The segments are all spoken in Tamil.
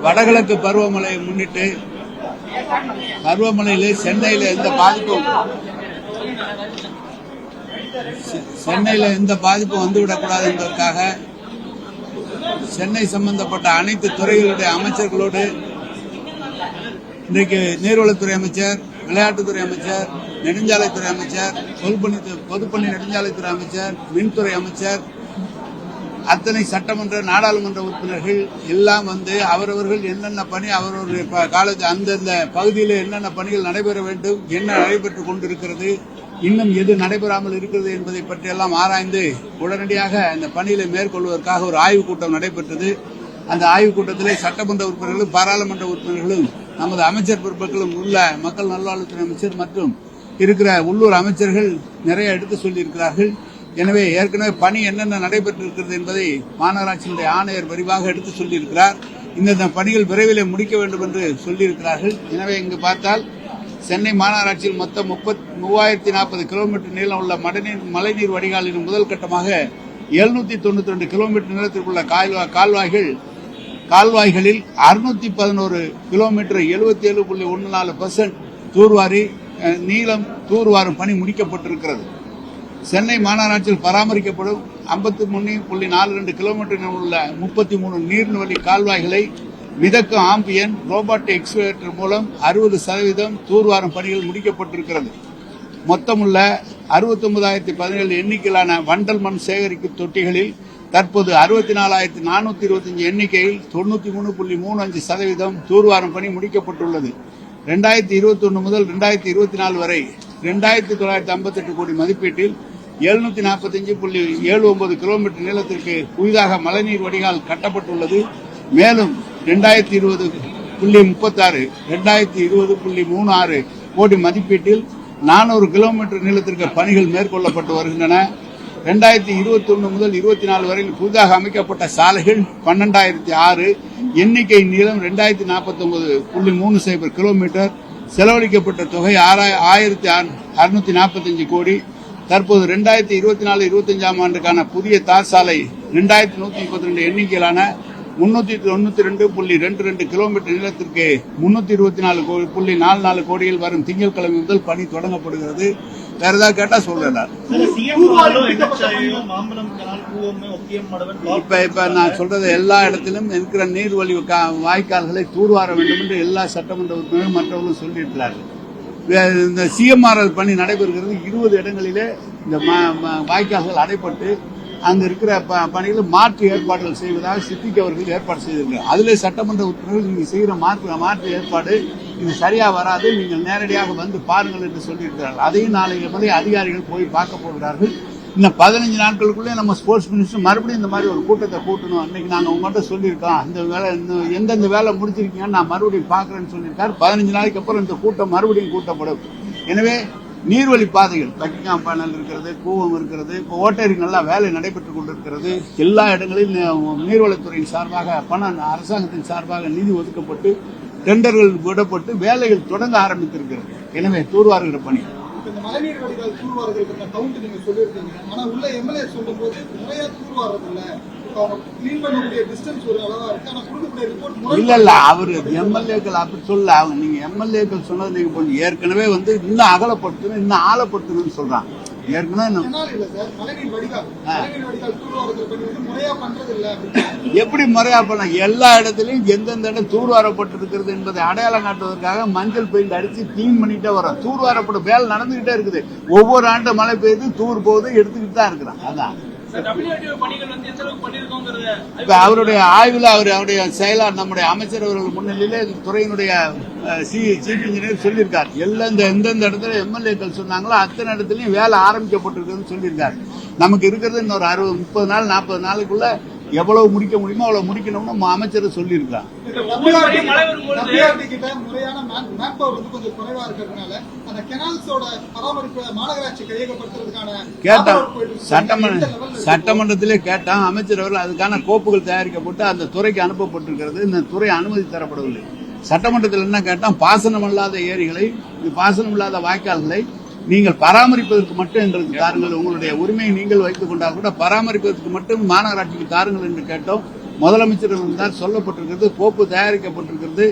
வடகிழக்கு பருவமழையை முன்னிட்டு பருவமழையிலே சென்னையில எந்த பாதிப்பும் வந்துவிடக்கூடாது என்பதற்காக சென்னை சம்பந்தப்பட்ட அனைத்து துறைகளுடைய அமைச்சர்களோடு இன்றைக்கு நீர்வளத்துறை அமைச்சர், விளையாட்டுத்துறை அமைச்சர், நெடுஞ்சாலைத்துறை அமைச்சர், பொதுப்பணி நெடுஞ்சாலைத்துறை அமைச்சர், மின்துறை அமைச்சர், அத்தனை சட்டமன்ற நாடாளுமன்ற உறுப்பினர்கள் எல்லாம் வந்து அவரவர்கள் என்னென்ன பணி அவரவருடைய காலேஜ் அந்தந்த பகுதியில் என்னென்ன பணிகள் நடைபெற வேண்டும், என்ன நடைபெற்றுக் கொண்டிருக்கிறது, இன்னும் எது நடைபெறாமல் இருக்கிறது என்பதை பற்றியெல்லாம் ஆராய்ந்து உடனடியாக அந்த பணிகளை மேற்கொள்வதற்காக ஒரு ஆய்வுக் கூட்டம் நடைபெற்றது. அந்த ஆய்வுக் கூட்டத்திலே சட்டமன்ற உறுப்பினர்களும் பாராளுமன்ற உறுப்பினர்களும் நமது அமைச்சர் பொறுப்புகளும் உள்ள மக்கள் நல்வாழ்வுத்துறை அமைச்சர் மற்றும் இருக்கிற உள்ளூர் அமைச்சர்கள் நிறைய எடுத்து சொல்லியிருக்கிறார்கள். எனவே ஏற்கனவே பணி என்னென்ன நடைபெற்றிருக்கிறது என்பதை மாநகராட்சியினுடைய ஆணையர் விரிவாக எடுத்து சொல்லியிருக்கிறார். இந்த பணிகள் விரைவில் முடிக்க வேண்டும் என்று சொல்லியிருக்கிறார்கள். எனவே இங்கு பார்த்தால் சென்னை மாநகராட்சியில் மொத்தம் 3040 கிலோமீட்டர் நீளம் உள்ள மழைநீர் வடிகாலின் முதல் கட்டமாக 792 கிலோமீட்டர் நீளத்திற்குள்ள கால்வாய்களில் 611 கிலோமீட்டர் 77.14% தூர்வாரி நீளம் தூர்வாரும் பணி முடிக்கப்பட்டிருக்கிறது. சென்னை மாநகராட்சியில் பராமரிக்கப்படும் 53.42 கிலோமீட்டர் உள்ள 33 நீர்வழி கால்வாய்களை மிதக்கும் ஆம்பியன் ரோபாட்டிக் எக்ஸ்கவேட்டர் மூலம் 60% தூர்வாரும் பணிகள் முடிக்கப்பட்டிருக்கிறது. மொத்தமுள்ள 69,017 எண்ணிக்கையிலான வண்டல் மண் சேகரிக்கும் தொட்டிகளில் தற்போது 64,425 எண்ணிக்கையில் 93.35% தூர்வாரும் பணி முடிக்கப்பட்டுள்ளது. 2021 முதல் 2024 வரை 2,958 கோடி மதிப்பீட்டில் 745.79 கிலோமீட்டர் நீளத்திற்கு புதிதாக மழைநீர் வடிகால் கட்டப்பட்டுள்ளது. மேலும் 2020.36, 2020.36 கோடி மதிப்பீட்டில் 400 கிலோமீட்டர் நீளத்திற்கு பணிகள் மேற்கொள்ளப்பட்டு வருகின்றன. 2021 முதல் 24 வரை புதிதாக அமைக்கப்பட்ட சாலைகள் 12,006, எண்ணிக்கை நீளம் 2049.30 கிலோமீட்டர், செலவழிக்கப்பட்ட தொகை 6,645 கோடி. தற்போது 2024-25 ஆண்டுக்கான புதிய தார் சாலை 2,132 எண்ணிக்கையிலான 392.22 கிலோமீட்டர் நீளத்திற்கு 324.44 கோடியில் வரும் திங்கட்கிழமை முதல் பணி தொடங்கப்படுகிறது. வேற ஏதாவது கேட்டா சொல்றேன். இப்ப நான் சொல்றது எல்லா இடத்திலும் இருக்கிற நீர்வழி வாய்க்கால்களை தூர்வார வேண்டும் என்று எல்லா சட்டமன்ற உறுப்பினர்களும் மற்றவர்களும் சொல்லியிருக்கிறார்கள். இந்த சிஎம்ஆர்எல் பணி நடைபெறுகிறது. 20 இடங்களிலே இந்த வாய்க்கால்கள் அடைப்பட்டு அங்க இருக்கிற பணிகளை மாற்று ஏற்பாடுகள் செய்வதாக சித்திக்கு அவர்கள் ஏற்பாடு செய்திருக்கிறார். அதிலே சட்டமன்ற உறுப்பினர்கள் நீங்க செய்கிற மாற்று ஏற்பாடு இது சரியா வராது, நீங்கள் நேரடியாக வந்து பாருங்கள் என்று சொல்லியிருக்கிறார்கள். அதையும் நாளைக்கு முதலே அதிகாரிகள் போய் பார்க்க போகிறார்கள். இன்னும் 15 நாட்களுக்குள்ளே நம்ம ஸ்போர்ட்ஸ் மினிஸ்டர் மறுபடியும் இந்த மாதிரி ஒரு கூட்டத்தை கூட்டணும். அன்னைக்கு நாங்க உங்கள்கிட்ட சொல்லியிருக்கோம், இந்த வேலை எந்தெந்த வேலை முடிச்சிருக்கீங்கன்னு நான் மறுபடியும் பாக்குறேன்னு சொல்லியிருக்காரு. 15 நாளைக்கு அப்புறம் இந்த கூட்டம் மறுபடியும் கூட்டப்படும். எனவே நீர்வழி பாதைகள் பக்கிங்காம் பேனல் இருக்கிறது, கூவம் இருக்கிறது, இப்போ ஓட்டரிங் எல்லாம் வேலை நடைபெற்றுக் கொண்டிருக்கிறது. எல்லா இடங்களிலும் நீர்வளத்துறையின் சார்பாக அரசாங்கத்தின் சார்பாக நிதி ஒதுக்கப்பட்டு டெண்டர்கள் விடப்பட்டு வேலைகள் தொடங்க ஆரம்பித்திருக்கிறது. எனவே தூர்வாருகிற பணி மழைநீர் வடிகால் தூர்வாருகிற கவுண்ட் நீங்க சொல்லியிருக்கீங்க. ஆனா உள்ள எம்எல்ஏ சொல்லும் போது முறையா தூர்வாரது இல்ல, இல்ல அவரு எம்எல்ஏக்கள் அப்படி சொல்ல, அவங்க நீங்க எம்எல்ஏக்கள் சொன்னது நீங்க கொஞ்சம் ஏற்கனவே வந்து இன்னும் அகலப்படுத்தணும், இன்னும் ஆழப்படுத்தணும்னு சொல்றாங்க. ஏற்கனவே எப்படி முறையா பண்ண எல்லா இடத்துலயும் எந்தெந்த இடம் தூர்வாரப்பட்டிருக்கிறது என்பதை அடையாளம் காட்டுவதற்காக மஞ்சள் பெயிண்ட் அடிச்சு கிளீன் பண்ணிட்டே வரோம். தூர்வாரப்படும் வேலை நடந்துகிட்டே இருக்குது. ஒவ்வொரு ஆண்டு மழை பெய்து தூர் போகுது, எடுத்துக்கிட்டு தான் இருக்கிறான். அதான் இப்ப அவருடைய ஆய்வுல அவருடைய செயலாளர் நம்முடைய அமைச்சர் அவர்கள் முன்னிலையிலே துறையினுடைய சீஃப் இன்ஜினியர் சொல்லியிருக்காரு. எல்லாம் எந்தெந்த இடத்துல எம்எல்ஏக்கள் சொன்னாங்களோ அத்தனை இடத்துலயும் வேலை ஆரம்பிக்கப்பட்டிருக்குன்னு சொல்லியிருக்காரு. நமக்கு இருக்கிறது இன்னொரு 30 நாள் 40 நாளுக்குள்ள எவ்வளவு முடிக்க முடியுமோ அவ்வளவு முடிக்கணும்னு அமைச்சர் சொல்லியிருக்காங்க. சட்டமன்றத்திலே கேட்டான் அமைச்சர் அவர்கள், அதுக்கான கோப்புகள் தயாரிக்கப்பட்டு அந்த துறைக்கு அனுப்பப்பட்டிருக்கிறது. இந்த துறை அனுமதி தரப்படவில்லை. சட்டமன்றத்தில் என்ன கேட்டான், பாசனம் இல்லாத ஏரிகளை, பாசனம் இல்லாத வாய்க்கால்களை நீங்கள் பராமரிப்பதற்கு மட்டும் எங்களுக்கு தாருங்கள், உங்களுடைய உரிமையை நீங்கள் வைத்துக் கொண்டால் கூட பராமரிப்பதற்கு மட்டும் மாநகராட்சிக்கு தாருங்கள் என்று கேட்டோம். முதலமைச்சர் இருந்தால் சொல்லப்பட்டிருக்கிறது, கோப்பு தயாரிக்கப்பட்டிருக்கிறது,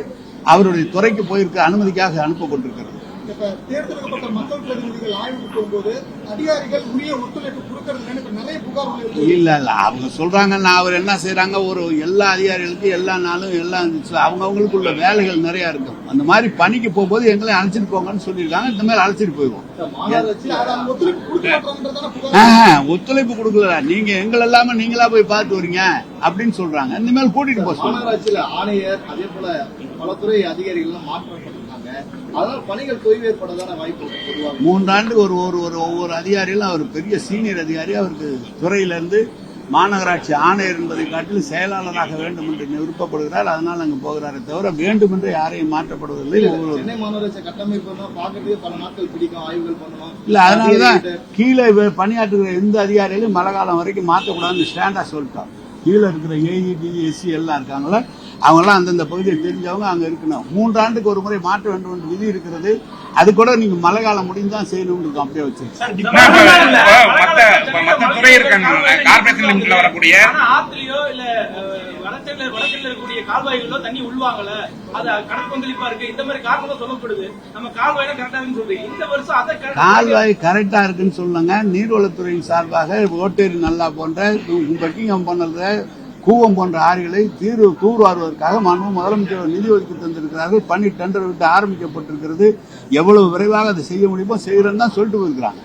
அவருடைய துறைக்கு போயிருக்க அனுமதிக்காக அனுப்பப்பட்டிருக்கிறது. இப்ப தேர்ந்தெடுக்கப்பட்ட மக்கள் பிரதிநிதிகள் ஆய்வுக்கு போகும்போது அதிகாரிகள் உரிய ஒத்துழைப்பு கொடுக்கறதுன்னு இப்ப நிறைய புகார்கள் இருக்கு. இல்ல அவங்க சொல்றாங்க, நான் அவர் என்ன செய்யறாங்க, ஒரு எல்லா அதிகாரிகளுக்கும் எல்லா நாளும் எல்லாம் அவங்கவுங்களுக்குள்ள வேலைகள் நிறைய இருக்கும். அந்த மாதிரி பணிக்கு போகும்போது எங்களை அழைச்சிட்டு போங்கன்னு சொல்லியிருக்காங்க. இந்த மாதிரி அழைச்சிட்டு போயிடுவோம். ஒத்துழைப்பு கொடுக்கல, நீங்க எங்களை இல்லாம நீங்களா போய் பார்த்து வரீங்க அப்படின்னு சொல்றாங்க. இந்த மாதிரி கூட்டிட்டு போக மாநகராட்சியில ஆணையர் அதே போல பல துறை அதிகாரிகள் மாற்றப்பட்டிருக்காங்க. அதனால பணிகள் தொய்வு ஏற்படுறதான வாய்ப்பு பொதுவாக 3 ஆண்டுக்கு ஒவ்வொரு அதிகாரிகளும் அவர் பெரிய சீனியர் அதிகாரி, அவருக்கு துறையில இருந்து மாநகராட்சி ஆணையர் என்பதை காட்டிலும் செயலாளராக வேண்டும் என்று விருப்பப்படுகிறார். அதனால் அங்கு போகிறாரே தவிர வேண்டும் என்று யாரையும் மாற்றப்படுவதில்லை. சென்னை மாநகராட்சி கட்டமைப்பு பார்க்கறதுக்கு பல நாட்கள் பிடிக்கும், ஆய்வுகள் பண்ணுவோம். இல்ல அதனாலதான் கீழே பணியாற்றுகிற எந்த அதிகாரிகளையும் மழை காலம் வரைக்கும் மாற்றக்கூடாதுன்னு ஸ்டாண்டா சொல்லிட்டாங்க. கீழே இருக்கிற ஏஇ டிஎஸ்சி எல்லாம் இருக்காங்களா, அவங்கெல்லாம் அந்தந்த பகுதியை தெரிஞ்சவங்க அங்க இருக்கணும். 3 ஆண்டுக்கு ஒரு முறை மாற்ற வேண்டும் என்று விதி இருக்கிறது. அது கூட நீங்க மழை காலம் முடிஞ்சுதான் செய்யணும் அப்படியே வச்சு மற்ற துறை இருக்காங்க கார்பரேஷன் லிமிட்ல வரக்கூடிய ஆத்திலையோ இல்ல வடக்கில் இருக்கக்கூடிய கால்வாய்களோ தண்ணி உள்வாங்கல, அது கடற்கொந்தளிப்பா இருக்கு, இந்த மாதிரி காரணம் சொல்லப்படுது. நம்ம கால்வாய் கரெக்டா இருக்குன்னு சொல்றீங்க. இந்த வருஷம் அதை கால்வாய் கரெக்டா இருக்குன்னு சொல்லுங்க. நீர்வளத்துறையின் சார்பாக ஓட்டேரி நல்லா போன்ற பக்கிங்கம் போன்ற கூவம் போன்ற ஆறுகளை தூர்வாருவதற்காக முதலமைச்சர் நிதி ஒதுக்கி தந்திருக்கிறார்கள். பணி டெண்டர் விட்டு ஆரம்பிக்கப்பட்டிருக்கிறது. எவ்வளவு விரைவாக அதை செய்ய முடியுமோ செய்யறேன்னு தான் சொல்லிட்டு போயிருக்கிறாங்க.